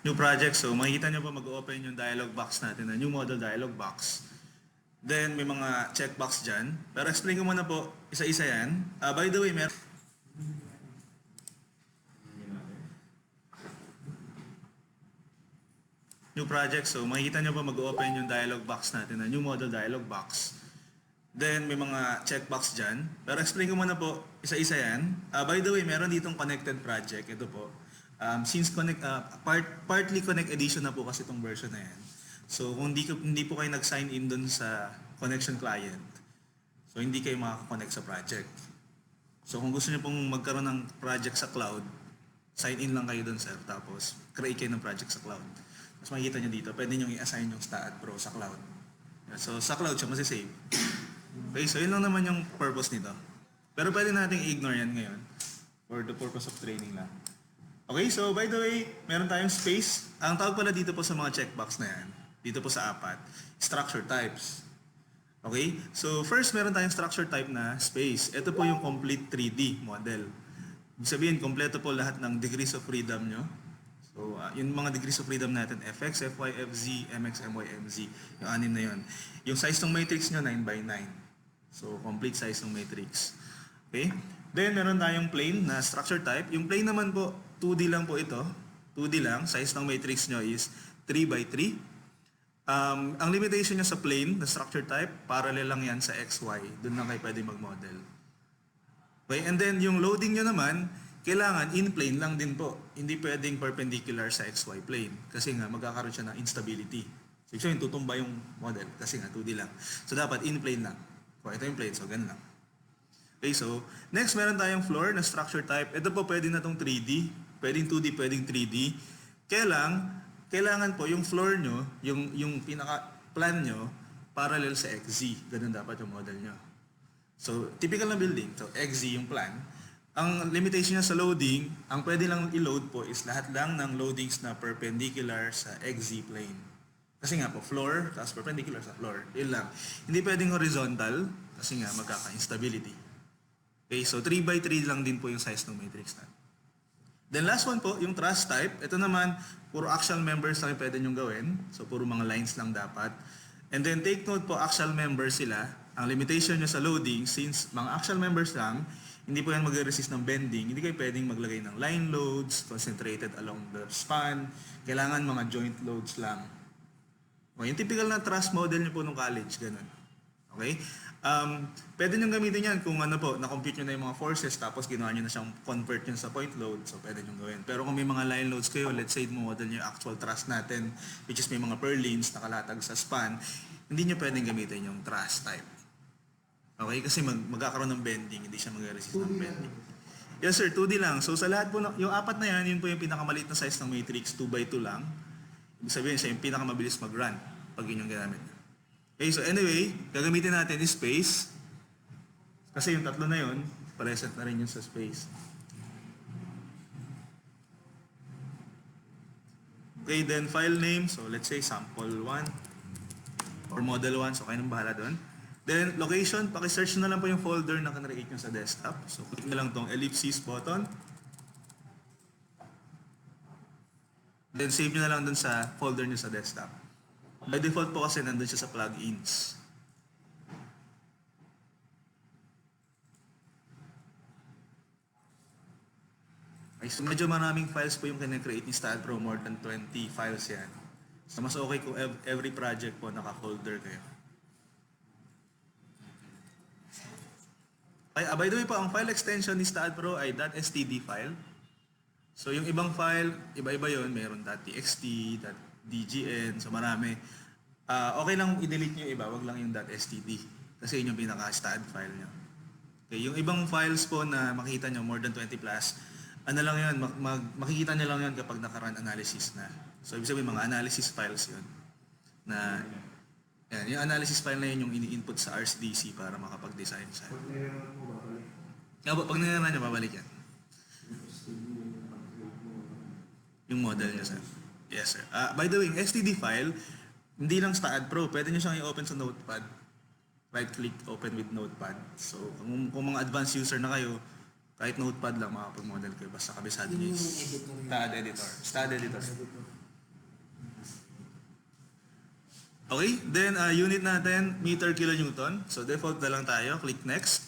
New project. So makikita nyo po mag-open yung dialog box natin, na new model dialog box. Then may mga checkbox dyan. Pero explain ko muna po isa-isa yan. By the way, new project. So makikita nyo po mag-open yung dialog box natin, na new model dialog box. Then may mga checkbox dyan. Pero explain ko muna po isa-isa yan. By the way, meron ditong connected project. Ito po. Since partly Connect Edition na po kasi itong version na yan. So kung hindi po kayo nag-sign in dun sa connection client, so hindi kayo makaka-connect sa project. So kung gusto niyo pong magkaroon ng project sa cloud, sign in lang kayo dun, sir. Tapos create kayo ng project sa cloud. Tapos makikita nyo dito, pwede nyo i-assign yung Staad Pro sa cloud. So sa cloud siya masisave. Okay, so yun lang naman yung purpose nito. Pero pwede nating i-ignore yan ngayon for the purpose of training lang. Okay, so by the way, meron tayong space. Ang tawag pala dito po sa mga checkbox na yan, dito po sa apat, structure types. Okay, so first meron tayong structure type na space. Ito po yung complete 3D model. Ibig sabihin, kompleto po lahat ng degrees of freedom nyo. So, yung mga degrees of freedom natin, FX, FY, FZ, MX, MY, MZ, yung anim na yun. Yung size ng matrix nyo, 9x9. So, complete size ng matrix. Okay? Then, meron tayong plane na structure type. Yung plane naman po, 2D lang po ito. 2D lang. Size ng matrix nyo is 3x3. Ang limitation niya sa plane na structure type, parallel lang yan sa XY. Doon lang kayo pwede mag-model. Okay? And then, yung loading nyo naman, kailangan in plane lang din po. Hindi pwedeng perpendicular sa XY plane. Kasi nga, magkakaroon siya ng instability. So, yung tutumba yung model. Kasi nga, 2D lang. So, dapat in plane lang. So, ito yung plane. So, ganun lang. Okay, so, next, meron tayong floor na structure type. Ito po, pwede na itong 3D. Pwedeng 2D, pwedeng 3D. Kailangan po, yung floor nyo, yung pinaka-plan nyo, parallel sa XZ. Ganun dapat yung model nyo. So, typical na building. So, XZ yung plan. Ang limitation niya sa loading, ang pwede lang i-load po is lahat lang ng loadings na perpendicular sa XZ plane. Kasi nga po, floor, tapos perpendicular sa floor. Yun lang. Hindi pwedeng horizontal, kasi nga magkaka-instability. Okay, so 3x3 lang din po yung size ng matrix natin. Then last one po, yung truss type. Ito naman, puro axial members lang yung pwede nyong gawin. So puro mga lines lang dapat. And then take note po, axial members sila. Ang limitation nyo sa loading, since mga axial members lang, hindi po yan mag-resist ng bending. Hindi kayo pwedeng maglagay ng line loads, concentrated along the span. Kailangan mga joint loads lang. Okay, yung typical na truss model nyo po nung college, ganun. Okay? Pwede nyo gamitin yan kung ano po, na-compute nyo na yung mga forces, tapos ginawa nyo na siyang convert nyo sa point load, so pwede nyo gawin. Pero kung may mga line loads kayo, let's say model nyo yung actual truss natin, which is may mga purlins nakalatag sa span, hindi nyo pwedeng gamitin yung truss type. Okay, kasi magkakaroon ng bending, hindi siya mag-resist ng bending. Yes sir, 2D lang. So sa lahat po, yung apat na yan, yun po yung pinakamaliit na size ng matrix, 2x2 lang. Ibig sabihin siya yung pinakamabilis mag-run pag yun yung ginamit. Okay, so anyway, gagamitin natin is space. Kasi yung tatlo na yun, present na rin yun sa space. Okay, then file name. So let's say sample 1 or model 1. So kayo nang bahala doon. Then, location, paki-search na lang po yung folder na kinreate nyo sa desktop. So, click na lang tong ellipsis button. Then, save nyo na lang dun sa folder nyo sa desktop. By default po kasi nandun siya sa plugins. Okay, so medyo maraming files po yung kinreate ni Staad Pro. More than 20 files yan. So, mas okay kung every project po naka-folder kayo. By the way po, ang file extension ni Staad Pro ay .std file. So yung ibang file, iba-iba yun. Mayroon .txt, .dgn, so marami. Okay lang i-delete nyo iba, wag lang yung .std. Kasi yun yung pinaka-Staad file nyo. Okay, yung ibang files po na makikita nyo, more than 20 plus, ano lang yun, makikita nyo lang yun kapag naka-run analysis na. So ibig sabihin, mga analysis files yun. Na yan, yung analysis file na yun yung ini-input sa RCDC para makapag-design siya. Pag nilalaman nyo, babalik yan. Yung model nyo, sir. Yes, sir. By the way, yung STD file, hindi lang Staad Pro. Pwede nyo siyang i-open sa Notepad. Right-click, open with Notepad. So, kung mga advanced user na kayo, kahit Notepad lang, makapag-model kayo. Basta kabisado nyo yung Staad Editor. Staad Editor. Okay, then unit natin, meter kilonewton. So default na lang tayo, click next.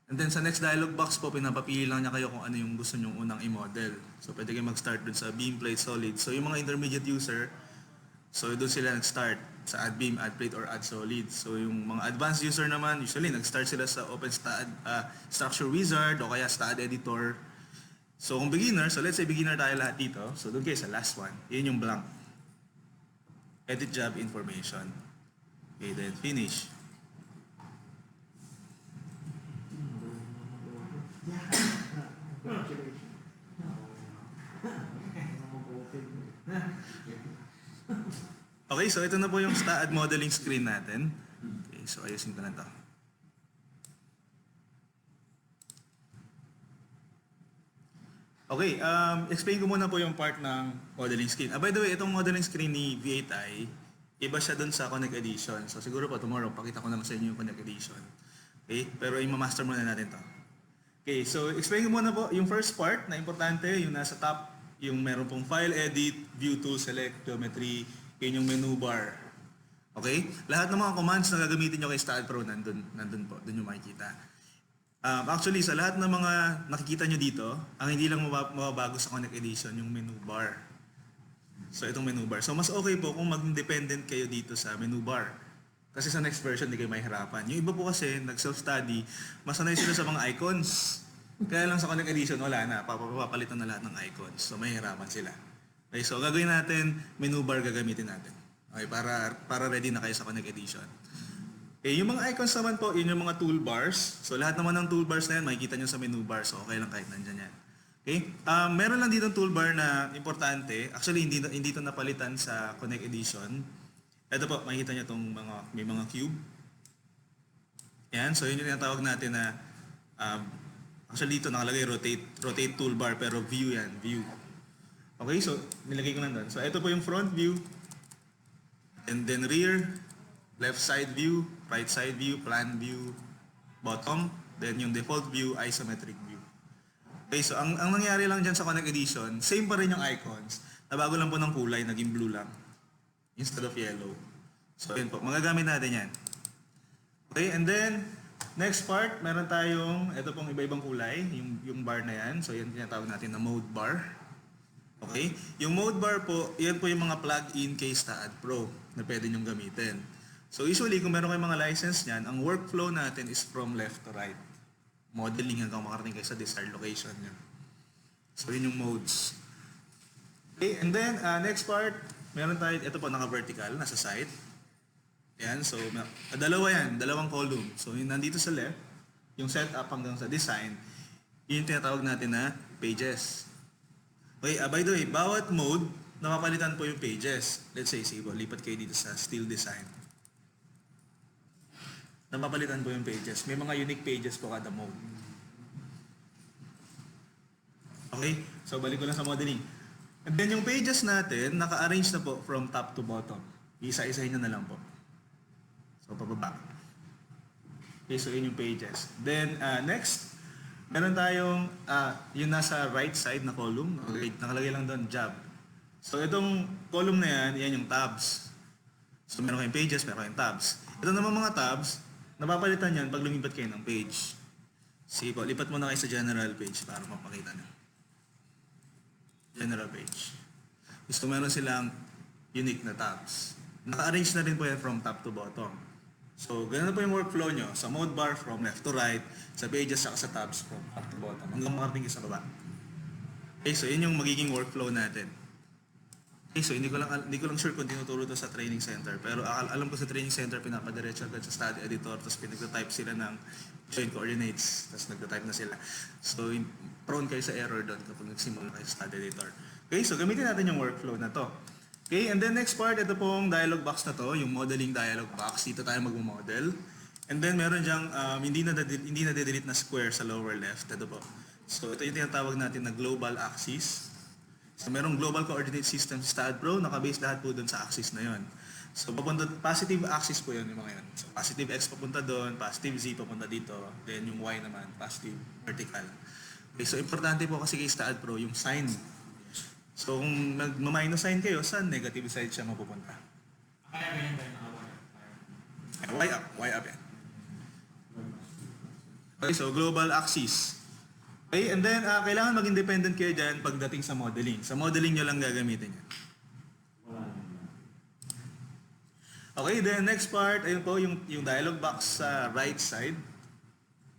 And then sa next dialog box po, pinapapili lang niya kayo kung ano yung gusto nyong unang i-model. So pwede kayo mag-start dun sa beam, plate, solid. So yung mga intermediate user, so doon sila nag-start sa add beam, add plate, or add solid. So yung mga advanced user naman, usually nag-start sila sa open Staad, structure wizard o kaya Staad editor. So kung beginner, so let's say beginner tayo lahat dito. So doon kayo sa last one, yun yung blank. Edit job information. Okay, then finish. Okay, so ito na po yung Staad modeling screen natin. Okay, so ayusin ko na to. Okay, explain ko muna po yung part ng modeling screen. By the way, itong modeling screen ni V8i, iba siya dun sa Connect Edition. So siguro po tomorrow, pakita ko naman sa inyo yung Connect Edition. Okay, pero i-master muna natin to. Okay, so explain ko muna po yung first part na importante, yung nasa top, yung meron pong file, edit, view tool, select, geometry, yun yung menu bar. Okay? Lahat ng mga commands na gagamitin nyo kay Staad Pro, nandun po, dun yung makikita. Actually, sa lahat ng mga nakikita nyo dito, ang hindi lang mababago sa Connect Edition, yung menu bar. So, itong menu bar. So, mas okay po kung mag-independent kayo dito sa menu bar. Kasi sa next version, hindi kayo mahihirapan. Yung iba po kasi, nag-self-study, masanay sila sa mga icons. Kaya lang sa Connect Edition, wala na. Papalitan na lahat ng icons. So, mahihirapan sila. Okay, so gagawin natin, menu bar gagamitin natin. Okay, para ready na kayo sa Connect Edition. Okay, yung mga icons naman po, yun yung mga toolbars. So lahat naman ng toolbars na yan, makikita nyo sa menu bar. So okay lang kahit nandyan yan. Okay, meron lang dito toolbar na importante. Actually, hindi ito napalitan sa Connect Edition. Ito po, makikita nyo itong may mga cube. Yan, so yun yung tinatawag natin na, actually dito nakalagay rotate toolbar, pero view yan, view. Okay, so nilagay ko lang doon. So ito po yung front view, and then rear, left side view, right side view, plan view, bottom, then yung default view, isometric view. Okay, so ang nangyari lang dyan sa Connect Edition, same pa rin yung icons, nabago lang po ng kulay, naging blue lang, instead of yellow. So yun po, magagamit natin yan. Okay, and then, next part, meron tayong, ito pong iba-ibang kulay, yung bar na yan. So yan tinatawag natin na mode bar. Okay? Yung mode bar po, yan po yung mga plug-in kay Staad Pro na pwede nyong gamitin. So usually, kung meron kayong mga license niyan, ang workflow natin is from left to right. Modeling hanggang makarating kayo sa desired location nyo. So yun yung modes. Okay, and then next part, meron tayo, ito po naka-vertical, nasa side. Yan, so dalawa yan, dalawang column. So yung nandito sa left, yung setup hanggang sa design, yun yung tinatawag natin na pages. Okay, by the way, bawat mode, napapalitan po yung pages. Let's say, sige po, lipat kayo dito sa steel design. Napapalitan po yung pages. May mga unique pages po kada mode. Okay, so balik ko lang sa modeling. And then yung pages natin, naka-arrange na po from top to bottom. Isa-isahin nyo na lang po. So, pababa. Okay, so yun yung pages. Then, next, meron tayong, yung nasa right side na column, okay, nakalagay lang doon, job. So, itong column na yan, yan yung tabs. So, meron kayong pages, meron kayong tabs. Ito naman mga tabs, napapalitan yan pag lumipat kayo ng page. Sige po, lipat muna kayo sa general page para mapakita nyo. General page. So, meron silang unique na tabs. Naka-arrange na rin po yan from top to bottom. So, ganun na po yung workflow nyo. Sa mode bar, from left to right. Sa pages, saka sa tabs, from top to bottom. Hanggang makarating sa baba. Okay, so yun yung magiging workflow natin. Okay, so hindi ko lang sure kung tinuturo to sa training center. Pero alam ko sa training center, pinapadiretso agad sa study editor. Tapos pinagta-type sila ng joint coordinates. Tapos nagta-type na sila. So, prone kayo sa error doon kapag nagsimula kayo sa study editor. Okay, so gamitin natin yung workflow na to. Okay, and then next part, ito pong dialog box na to, yung modeling dialog box. Dito tayo mag-model. And then meron dyang hindi na delete na square sa lower left. Ito po. So ito yung tinatawag natin na global axis. So merong global coordinate system sa Staad Pro, nakabase lahat po dun sa axis na yon. So positive axis po yun yung mga yun. So positive x papunta doon, positive z papunta dito, then yung y naman, positive vertical. Okay, so importante po kasi kay Staad Pro yung sign. So kung nag-minus sign kayo, sa negative side siya mapupunta. Kaya ganyan tayo Y up, Y up yan. Okay, so global axis. Okay, and then kailangan maging dependent kayo dyan pagdating sa modeling. Sa modeling nyo lang gagamitin yan. Okay, then next part, ayun po, yung dialog box sa right side.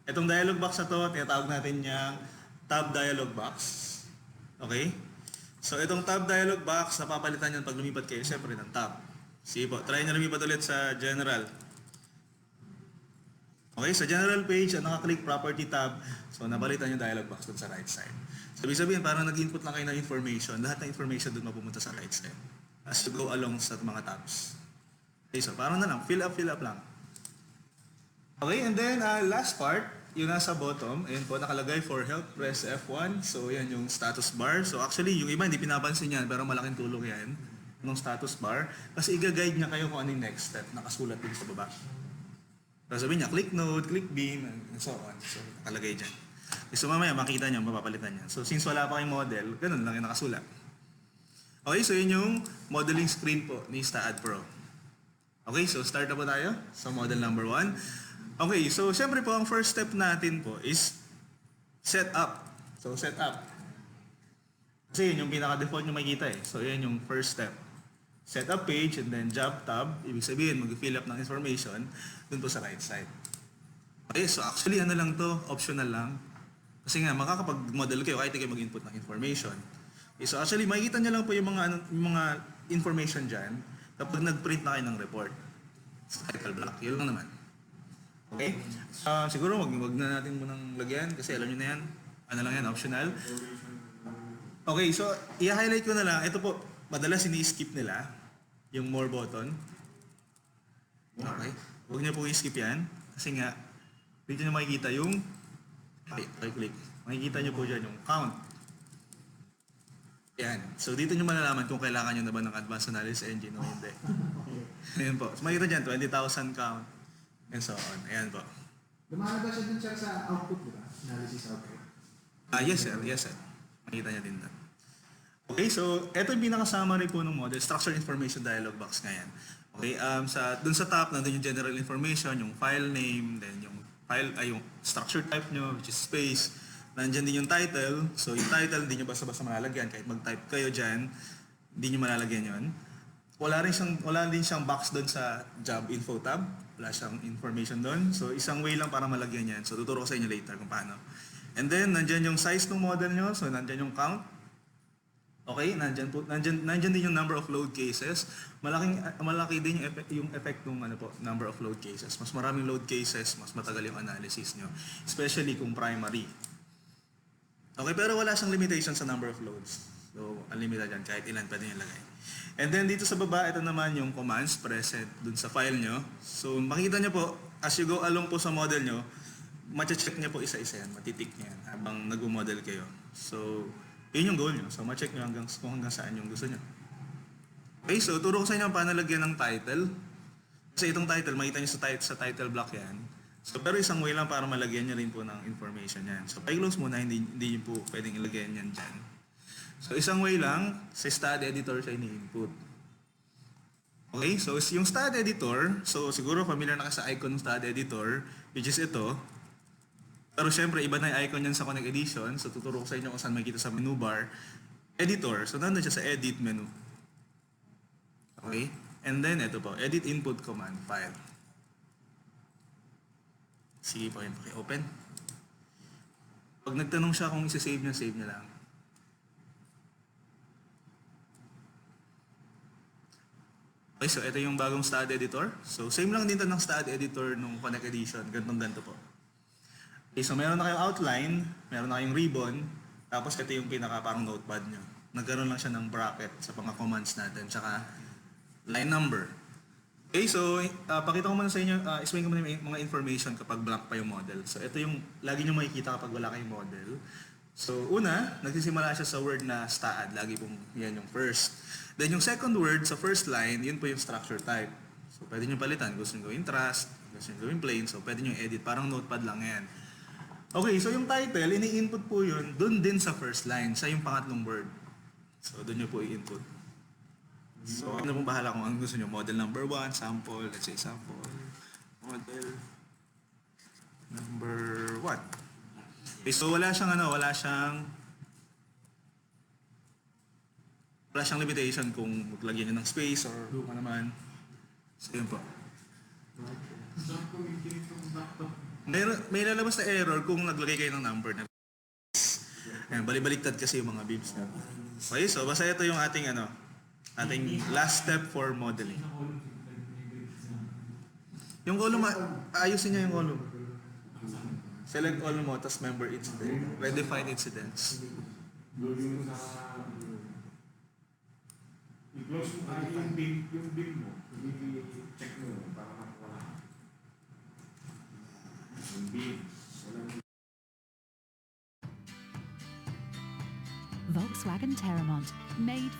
Itong dialog box na to, tinatawag natin yung tab dialog box. Okay? So itong tab dialog box, napapalitan yan pag lumipat kayo, siyempre ng tab. Sige po, try nyo lumipat ulit sa general. Okay, sa general page, naka-click property tab. So napalitan yung dialog box dun sa right side. So ibig sabihin, parang nag-input lang kayo ng information, lahat ng information dun mapupunta sa right side. As you go along sa mga tabs. Okay, so parang na lang, fill up lang. Okay, and then last part, yung nasa bottom, ayun po, nakalagay for help, press F1. So yan yung status bar. So actually, yung iba hindi pinapansin yan, pero malaking tulong yan, ng status bar. Kasi i-guide niya kayo kung ano yung next step, nakasulat din sa baba. So sabihin niya, click node, click beam, and so on. So nakalagay dyan. So mamaya makita niyo, mapapalitan niya. So since wala pa kayong model, ganun lang yung nakasulat. Okay, so yun yung modeling screen po ni Staad Pro. Okay, so start na po tayo sa model number 1. Okay, so syempre po ang first step natin po is set up. So set up. Kasi yun yung pinaka-default nyo makikita eh. So yan yung first step. Set up page and then job tab. Ibig sabihin mag-fill up ng information dun po sa right side. Okay, so actually ano lang to, optional lang. Kasi nga makakapag-model kayo kahit kayo mag-input ng information. Okay, so actually makikita nyo lang po yung mga information dyan kapag nag-print na kayo ng report. Sa title block, yun lang naman. Okay? Siguro wag na natin munang lagyan kasi alam nyo na yan. Ano lang yan, optional. Okay, so i-highlight ko na lang. Ito po, madalas ini-skip nila yung more button. Okay? Huwag nyo po i-skip yan. Kasi nga, dito nyo makikita yung click. Makikita nyo po dyan yung count. Yan. So dito nyo malalaman kung kailangan nyo na ba ng advanced analysis engine o hindi. Ayan po. So makikita dyan, 20,000 count and so on. Ayan po. Lumalabas siya dun sir sa output, di ba? Analysis output. Yes sir. Yes sir. Makikita nyo din doon. Okay, so ito yung pinaka-summary po ng model, Structured Information Dialog Box ngayon. Okay, dun sa top, nandun yung general information, yung file name, then yung yung structure type nyo, which is space. Nandyan din yung title. So yung title, hindi nyo basta-basta malalagyan. Kahit mag-type kayo dyan, hindi nyo malalagyan yon. Wala din siyang box doon sa job info tab. Wala siyang information doon. So isang way lang para malagyan yan. So tuturo ko sa inyo later kung paano. And then, nandyan yung size ng model nyo. So nandyan yung count. Okay, nandyan din yung number of load cases. Malaki din yung effect ng number of load cases. Mas maraming load cases, mas matagal yung analysis nyo. Especially kung primary. Okay, pero wala siyang limitation sa number of loads. So, unlimited yan, kahit ilan pwede nyo lagay. And then dito sa baba, ito naman yung commands present dun sa file nyo. So, makikita nyo po, as you go along po sa model nyo, ma-check nyo po isa-isa yan, matitik nyo yan habang nag-model kayo. So, yun yung goal nyo. So, ma-check nyo kung hanggang saan yung gusto nyo. Okay, so turo ko sa inyo paano lagyan ng title. Kasi itong title, makita nyo sa title block yan. So, pero isang way lang para malagyan nyo rin po ng information yan. So, pa-close muna, hindi nyo po pwedeng ilagyan yan dyan. So, isang way lang, sa Staad editor siya ini-input. Okay, so yung Staad editor, so siguro familiar na ka sa icon ng Staad editor, which is ito. Pero syempre, iba na yung icon yan sa Connect Edition. So, tuturo ko sa inyo kung saan makikita sa menu bar. Editor, so nandun siya sa edit menu. Okay, and then ito po, edit input command file. Sige po yun, open. Pag nagtanong siya kung isa-save niya, save niya lang. Okay, so ito yung bagong Staad editor. So same lang din ito ng Staad editor nung Connect Edition. Ganto po. Okay, so meron na kayong outline, meron na kayong ribbon, tapos ito yung pinaka parang notepad nyo. Nagkaroon lang siya ng bracket sa mga commands natin, tsaka line number. Okay, so pakita ko muna sa inyo, explain ko muna yung mga information kapag blank pa yung model. So ito yung lagi nyo makikita kapag wala kayong model. So una, nagsisimula siya sa word na Staad, lagi pong yan yung first. Then yung second word sa first line, yun po yung structure type. So pwede nyo palitan, gusto nyo gawin trust, gusto nyo gawin plain, so pwede nyo edit, parang notepad lang yan. Okay, so yung title, ini-input po yun, dun din sa first line, sa yung pangatlong word. So, doon nyo po i-input. So, ano pong bahala kung anong gusto nyo. Model number 1, sample, let's say sample. Model number 1. Okay, so wala siyang limitation kung maglagyan nyo ng space or ano naman. So, yun po. May lalabas na error kung naglagay kayo ng number na ayan, balibaliktad kasi yung mga bibs na. Okay, so basta ito yung ating last step for modeling. Yung column, ayusin niya yung column. Select column mo, tapos member incident. Redefine incidents. I-close mo yung bin mo. I-check mo para makawala. Yung bin. Volkswagen Terramont, made